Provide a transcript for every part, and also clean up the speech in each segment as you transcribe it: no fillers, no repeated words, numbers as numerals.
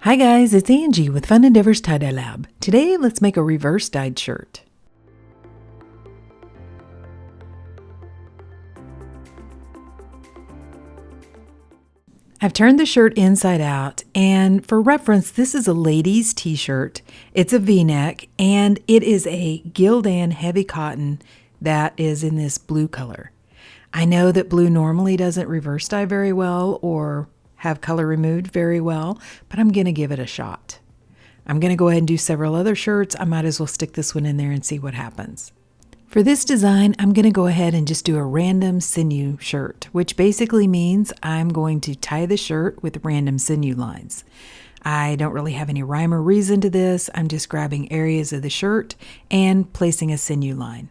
Hi guys, it's Angie with Fun Endeavors Tie-Dye Lab. Today, let's make a reverse dyed shirt. I've turned the shirt inside out, and for reference, this is a ladies' t-shirt. It's a V-neck, and it is a Gildan heavy cotton that is in this blue color. I know that blue normally doesn't reverse dye very well or have color removed very well, but I'm going to give it a shot. I'm going to go ahead and do several other shirts. I might as well stick this one in there and see what happens. For this design, I'm going to go ahead and just do a random sinew shirt, which basically means I'm going to tie the shirt with random sinew lines. I don't really have any rhyme or reason to this. I'm just grabbing areas of the shirt and placing a sinew line.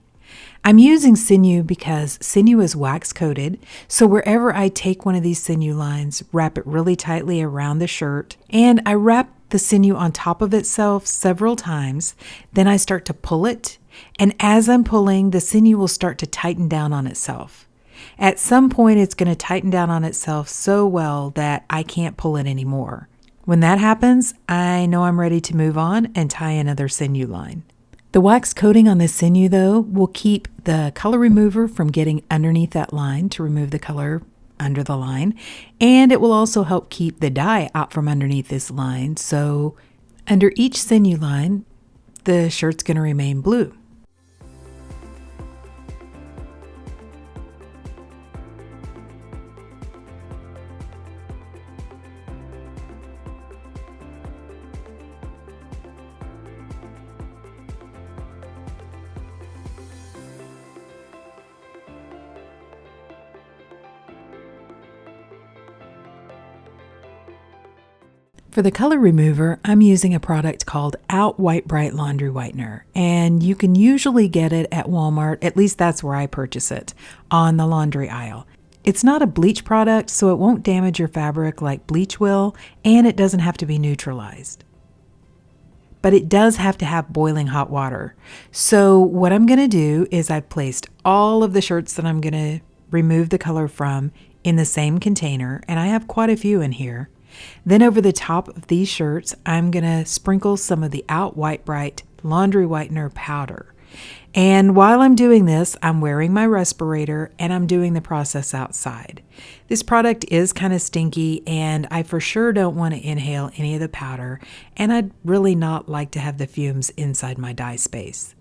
I'm using sinew because sinew is wax coated, so wherever I take one of these sinew lines, wrap it really tightly around the shirt, and I wrap the sinew on top of itself several times. Then I start to pull it, and as I'm pulling, the sinew will start to tighten down on itself. At some point, it's going to tighten down on itself so well that I can't pull it anymore. When that happens, I know I'm ready to move on and tie another sinew line. The wax coating on this sinew, though, will keep the color remover from getting underneath that line to remove the color under the line, and it will also help keep the dye out from underneath this line, so under each sinew line, the shirt's going to remain blue. For the color remover, I'm using a product called Out White Brite laundry whitener, and you can usually get it at Walmart, at least that's where I purchase it, on the laundry aisle. It's not a bleach product, so it won't damage your fabric like bleach will, and it doesn't have to be neutralized. But it does have to have boiling hot water. So what I'm going to do is I've placed all of the shirts that I'm going to remove the color from in the same container, and I have quite a few in here. Then over the top of these shirts, I'm going to sprinkle some of the Out White Brite laundry whitener powder. And while I'm doing this, I'm wearing my respirator and I'm doing the process outside. This product is kind of stinky and I for sure don't want to inhale any of the powder, and I'd really not like to have the fumes inside my dye space.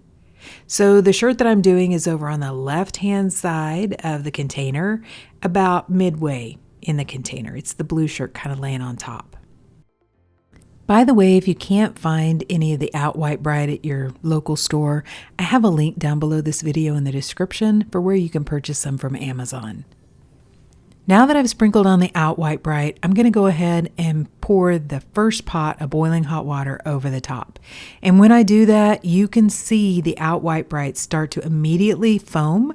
So the shirt that I'm doing is over on the left-hand side of the container, about midway in the container. It's the blue shirt kind of laying on top. By the way, if you can't find any of the Out White Brite at your local store, I have a link down below this video in the description for where you can purchase some from Amazon. Now that I've sprinkled on the Out White Brite, I'm going to go ahead and pour the first pot of boiling hot water over the top. And when I do that, you can see the Out White Brite start to immediately foam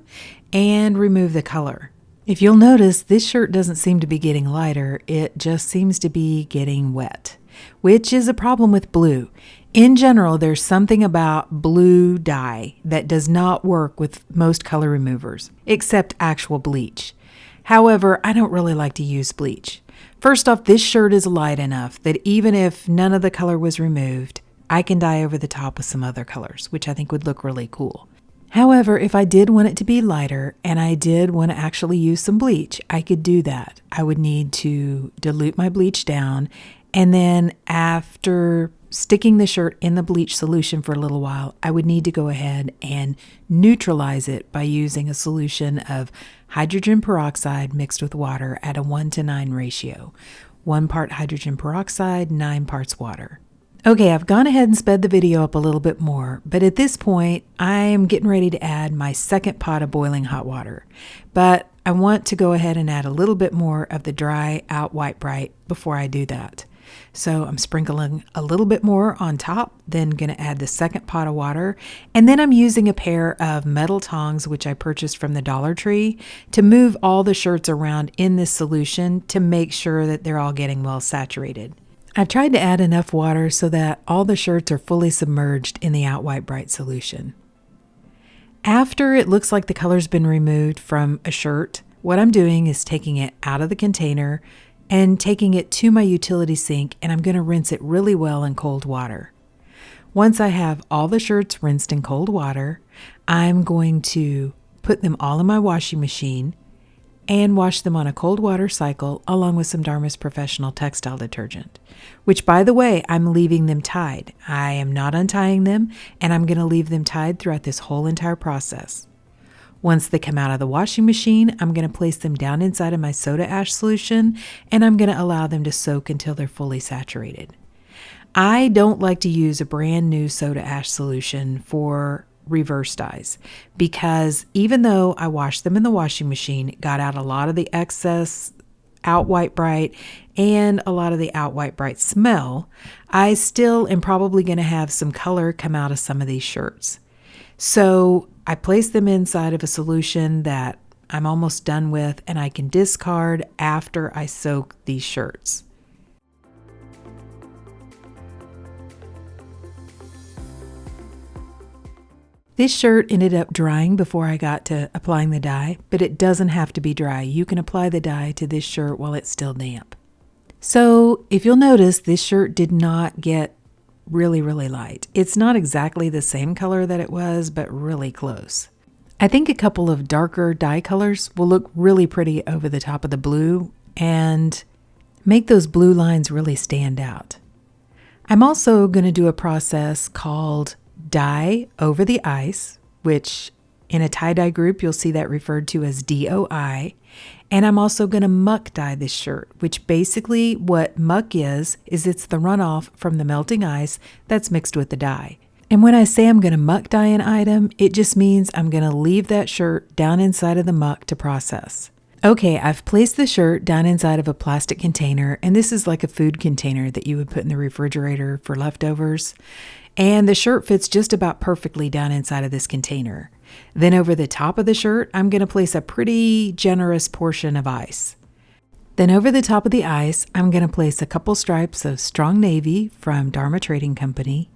and remove the color. If you'll notice, this shirt doesn't seem to be getting lighter, it just seems to be getting wet, which is a problem with blue. In general, there's something about blue dye that does not work with most color removers, except actual bleach. However, I don't really like to use bleach. First off, this shirt is light enough that even if none of the color was removed, I can dye over the top with some other colors, which I think would look really cool. However, if I did want it to be lighter and I did want to actually use some bleach, I could do that. I would need to dilute my bleach down, and then after sticking the shirt in the bleach solution for a little while, I would need to go ahead and neutralize it by using a solution of hydrogen peroxide mixed with water at a 1:9 ratio. 1 part hydrogen peroxide, 9 parts water. Okay, I've gone ahead and sped the video up a little bit more, but at this point, I'm getting ready to add my second pot of boiling hot water. But I want to go ahead and add a little bit more of the dry Out White Brite before I do that. So I'm sprinkling a little bit more on top, then going to add the second pot of water, and then I'm using a pair of metal tongs, which I purchased from the Dollar Tree, to move all the shirts around in this solution to make sure that they're all getting well saturated. I've tried to add enough water so that all the shirts are fully submerged in the Out White Brite solution. After it looks like the color's been removed from a shirt, what I'm doing is taking it out of the container, and taking it to my utility sink, and I'm going to rinse it really well in cold water. Once I have all the shirts rinsed in cold water, I'm going to put them all in my washing machine and wash them on a cold water cycle along with some Dharma's Professional Textile Detergent, which, by the way, I'm leaving them tied. I am not untying them, and I'm going to leave them tied throughout this whole entire process. Once they come out of the washing machine, I'm going to place them down inside of my soda ash solution, and I'm going to allow them to soak until they're fully saturated. I don't like to use a brand new soda ash solution for reverse dyes, because even though I washed them in the washing machine, got out a lot of the excess Out White Brite and a lot of the Out White Brite smell, I still am probably going to have some color come out of some of these shirts. So I place them inside of a solution that I'm almost done with, and I can discard after I soak these shirts. This shirt ended up drying before I got to applying the dye, but it doesn't have to be dry. You can apply the dye to this shirt while it's still damp. So if you'll notice, this shirt did not get really, really light. It's not exactly the same color that it was, but really close. I think a couple of darker dye colors will look really pretty over the top of the blue and make those blue lines really stand out. I'm also going to do a process called dye over the ice, which in a tie-dye group, you'll see that referred to as DOI. And I'm also going to muck dye this shirt, which basically what muck is it's the runoff from the melting ice that's mixed with the dye. And when I say I'm going to muck dye an item, it just means I'm going to leave that shirt down inside of the muck to process. Okay, I've placed the shirt down inside of a plastic container, and this is like a food container that you would put in the refrigerator for leftovers. And the shirt fits just about perfectly down inside of this container. Then over the top of the shirt, I'm going to place a pretty generous portion of ice. Then over the top of the ice, I'm going to place a couple stripes of Strong Navy from Dharma Trading Company.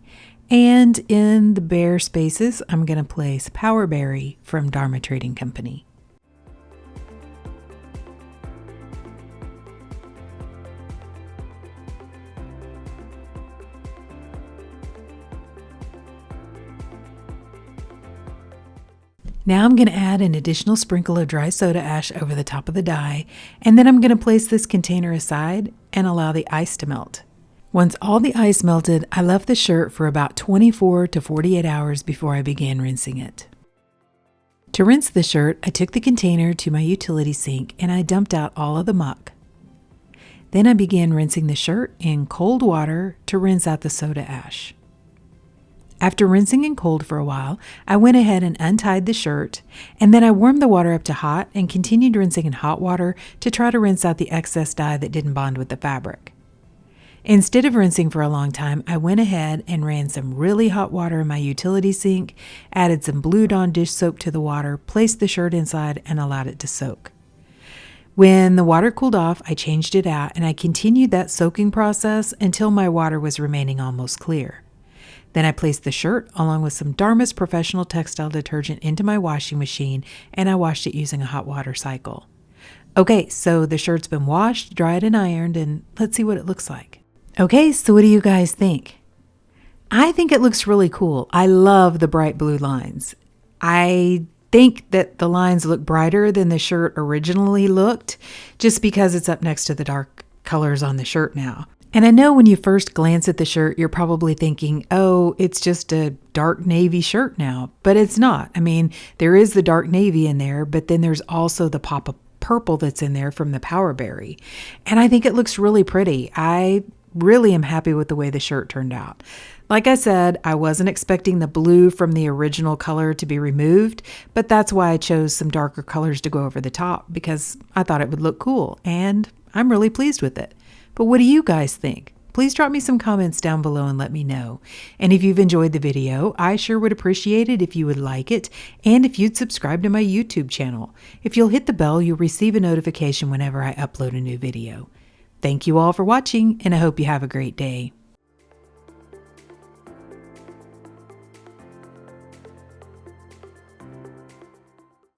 And in the bare spaces, I'm going to place Power Berry from Dharma Trading Company. Now I'm going to add an additional sprinkle of dry soda ash over the top of the dye, and then I'm going to place this container aside and allow the ice to melt. Once all the ice melted, I left the shirt for about 24 to 48 hours before I began rinsing it. To rinse the shirt, I took the container to my utility sink and I dumped out all of the muck. Then I began rinsing the shirt in cold water to rinse out the soda ash. After rinsing in cold for a while, I went ahead and untied the shirt, and then I warmed the water up to hot and continued rinsing in hot water to try to rinse out the excess dye that didn't bond with the fabric. Instead of rinsing for a long time, I went ahead and ran some really hot water in my utility sink, added some Blue Dawn dish soap to the water, placed the shirt inside, and allowed it to soak. When the water cooled off, I changed it out, and I continued that soaking process until my water was remaining almost clear. Then I placed the shirt along with some Dharma's Professional Textile Detergent into my washing machine, and I washed it using a hot water cycle. Okay, so the shirt's been washed, dried, and ironed, and let's see what it looks like. Okay, so what do you guys think? I think it looks really cool. I love the bright blue lines. I think that the lines look brighter than the shirt originally looked, just because it's up next to the dark colors on the shirt now. And I know when you first glance at the shirt, you're probably thinking, oh, it's just a dark navy shirt now, but it's not. I mean, there is the dark navy in there, but then there's also the pop of purple that's in there from the Power Berry. And I think it looks really pretty. I really am happy with the way the shirt turned out. Like I said, I wasn't expecting the blue from the original color to be removed, but that's why I chose some darker colors to go over the top, because I thought it would look cool, and I'm really pleased with it. But what do you guys think? Please drop me some comments down below and let me know. And if you've enjoyed the video, I sure would appreciate it if you would like it and if you'd subscribe to my YouTube channel. If you'll hit the bell, you'll receive a notification whenever I upload a new video. Thank you all for watching, and I hope you have a great day.